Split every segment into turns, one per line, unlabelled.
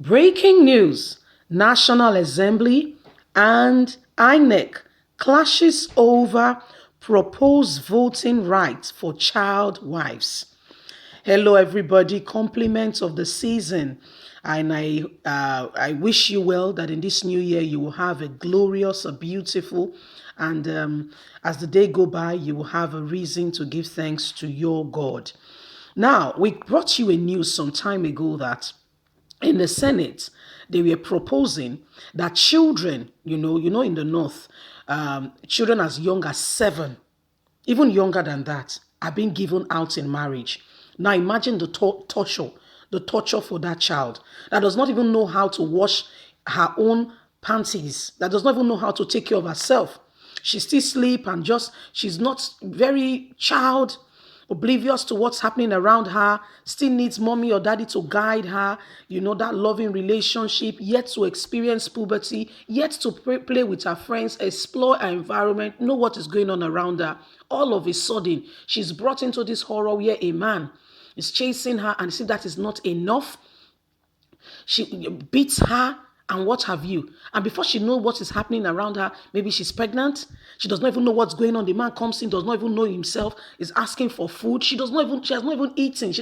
Breaking news: National Assembly and Inec clashes over proposed voting rights for child wives. Hello, everybody. Compliments of the season, and I wish you well. That in this new year you will have a glorious, a beautiful, and as the day go by, you will have a reason to give thanks to your God. Now, we brought you a news some time ago that in the Senate, they were proposing that children, in the North, children as young as 7, even younger than that, are being given out in marriage. Now imagine the torture for that child that does not even know how to wash her own panties, that does not even know how to take care of herself. She still sleep and she's not very child oblivious to what's happening around her, still needs mommy or daddy to guide her, that loving relationship, yet to experience puberty, yet to play with her friends, explore her environment, know what is going on around her. All of a sudden, she's brought into this horror where a man is chasing her, and see that is not enough. She beats her and what have you. And before she knows what is happening around her, maybe she's pregnant. She does not even know what's going on. The man comes in, does not even know himself, is asking for food. She has not even eaten.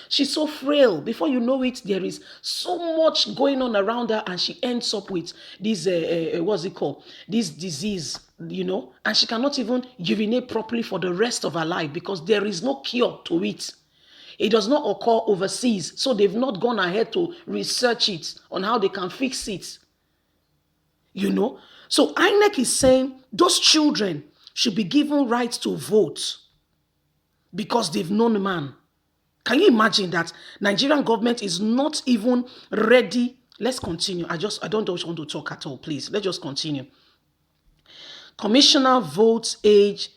She's so frail. Before you know it, there is so much going on around her, and she ends up with this, what's it called? This disease, and she cannot even urinate properly for the rest of her life because there is no cure to it. It does not occur overseas, so they've not gone ahead to research it on how they can fix it. So INEC is saying those children should be given rights to vote because they've known a man. Can you imagine that Nigerian government is not even ready? Let's continue. I don't want to talk at all, please. Let's just continue. Commissioner votes age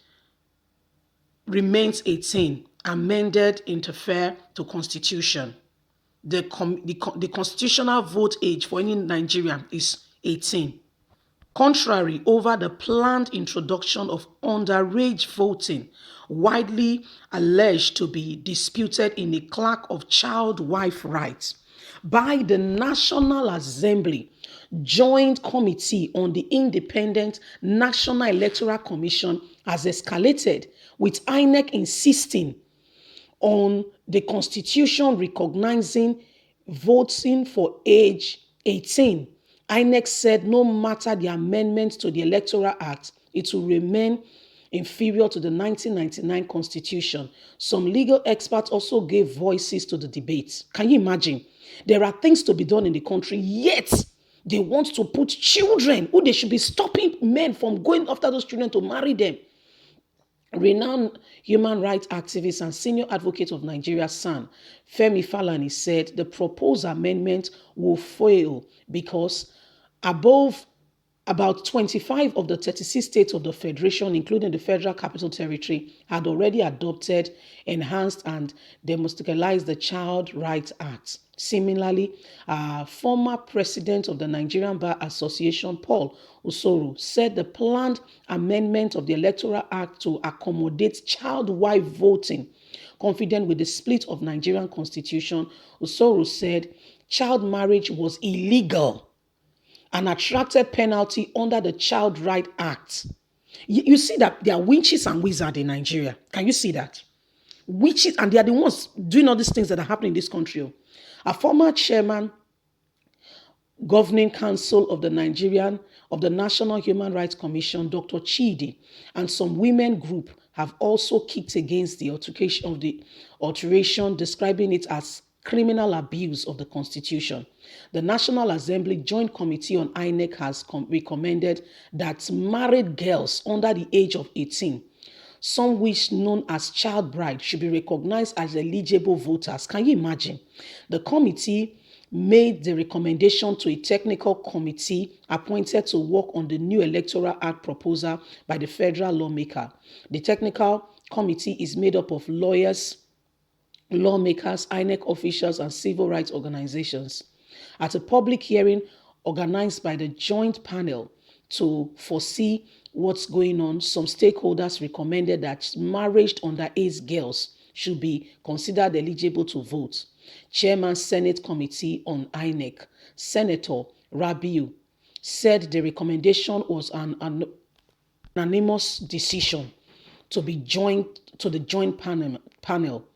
remains 18. Amended interfere to constitution. The constitutional vote age for any Nigerian is 18. Contrary over the planned introduction of underage voting, widely alleged to be disputed in a clerk of child wife rights by the National Assembly Joint Committee on the Independent National Electoral Commission has escalated, with INEC insisting on the Constitution recognizing voting for age 18. INEC said no matter the amendments to the Electoral Act, it will remain inferior to the 1999 Constitution. Some legal experts also gave voices to the debate. Can you imagine? There are things to be done in the country, yet they want to put children who they should be stopping men from going after those children to marry them. Renowned human rights activist and senior advocate of Nigeria, SAN, Femi Falana, said the proposed amendment will fail because about 25 of the 36 states of the Federation, including the Federal Capital Territory, had already adopted, enhanced, and democratized the Child Rights Act. Similarly, former president of the Nigerian Bar Association, Paul Usoro, said the planned amendment of the Electoral Act to accommodate child wife voting, confident with the split of Nigerian constitution. Usoro said child marriage was illegal and attracted penalty under the Child Rights Act. You see that there are witches and wizards in Nigeria. Can you see that? Witches, and they are the ones doing all these things that are happening in this country. A former chairman, governing council of the National Human Rights Commission, Dr. Chidi, and some women group have also kicked against the alteration, describing it as criminal abuse of the Constitution. The National Assembly Joint Committee on INEC has recommended that married girls under the age of 18, some which known as child bride, should be recognized as eligible voters. Can you imagine? The committee made the recommendation to a technical committee appointed to work on the new Electoral Act proposal by the federal lawmaker. The technical committee is made up of lawyers, lawmakers, INEC officials, and civil rights organizations. At a public hearing organized by the joint panel to foresee what's going on, some stakeholders recommended that married underage girls should be considered eligible to vote. Chairman Senate Committee on Inec, Senator Rabiu, said the recommendation was an unanimous decision to be joined to the joint panel.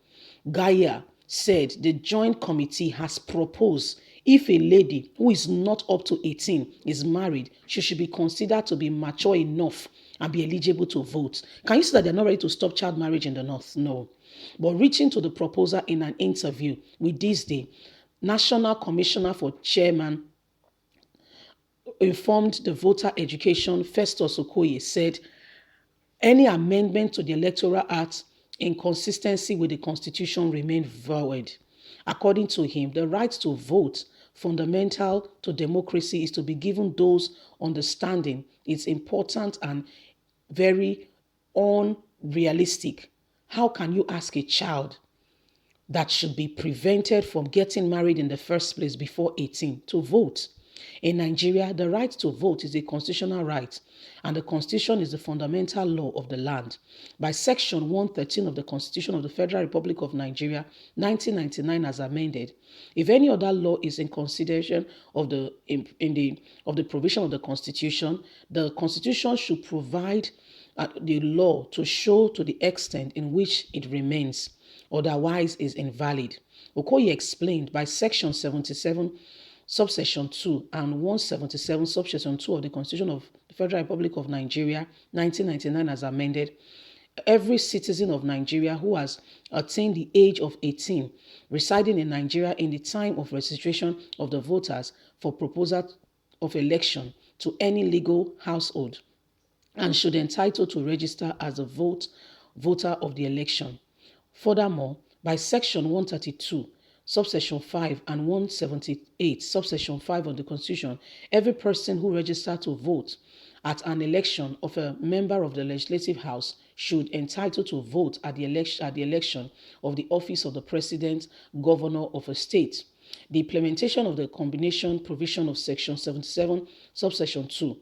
Gaia said the joint committee has proposed if a lady who is not up to 18 is married, she should be considered to be mature enough and be eligible to vote. Can you see that they're not ready to stop child marriage in the North? No. But reaching to the proposal in an interview with This Day, National Commissioner for Chairman informed the voter education Festus Okoye said any amendment to the Electoral Act in consistency with the Constitution remained void. According to him, the right to vote, fundamental to democracy, is to be given those understanding it's important and very unrealistic. How can you ask a child that should be prevented from getting married in the first place before 18 to vote? In Nigeria, the right to vote is a constitutional right, and the Constitution is the fundamental law of the land. By Section 113 of the Constitution of the Federal Republic of Nigeria, 1999, as amended, if any other law is in consideration of the provision of the Constitution should provide the law to show to the extent in which it remains, otherwise is invalid. Okoye explained by Section 77 subsection 2 and 177 subsection 2 of the Constitution of the Federal Republic of Nigeria, 1999 as amended, every citizen of Nigeria who has attained the age of 18 residing in Nigeria in the time of registration of the voters for proposal of election to any legal household and should entitle to register as a voter of the election. Furthermore, by Section 132, subsection 5 and 178, subsection 5 of the Constitution, every person who registers to vote at an election of a member of the Legislative House should entitle to vote at the election of the office of the President, Governor of a state. The implementation of the combination provision of Section 77, subsection 2,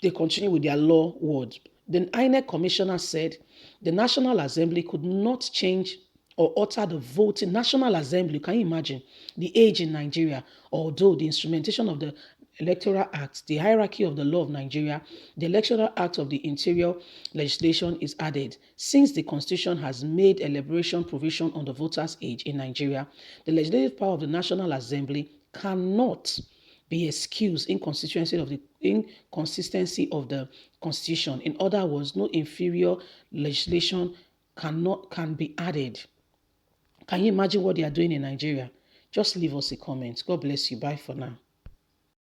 they continue with their law words. The Inec commissioner said the National Assembly could not change or alter the voting. National Assembly, can you imagine the age in Nigeria? Although the instrumentation of the Electoral Act, the hierarchy of the law of Nigeria, the Electoral Act of the Interior legislation is added. Since the Constitution has made a liberation provision on the voter's age in Nigeria, the legislative power of the National Assembly cannot be excused inconsistency of the Constitution. In other words, no inferior legislation can be added. Can you imagine what they are doing in Nigeria? Just leave us a comment. God bless you. Bye for now.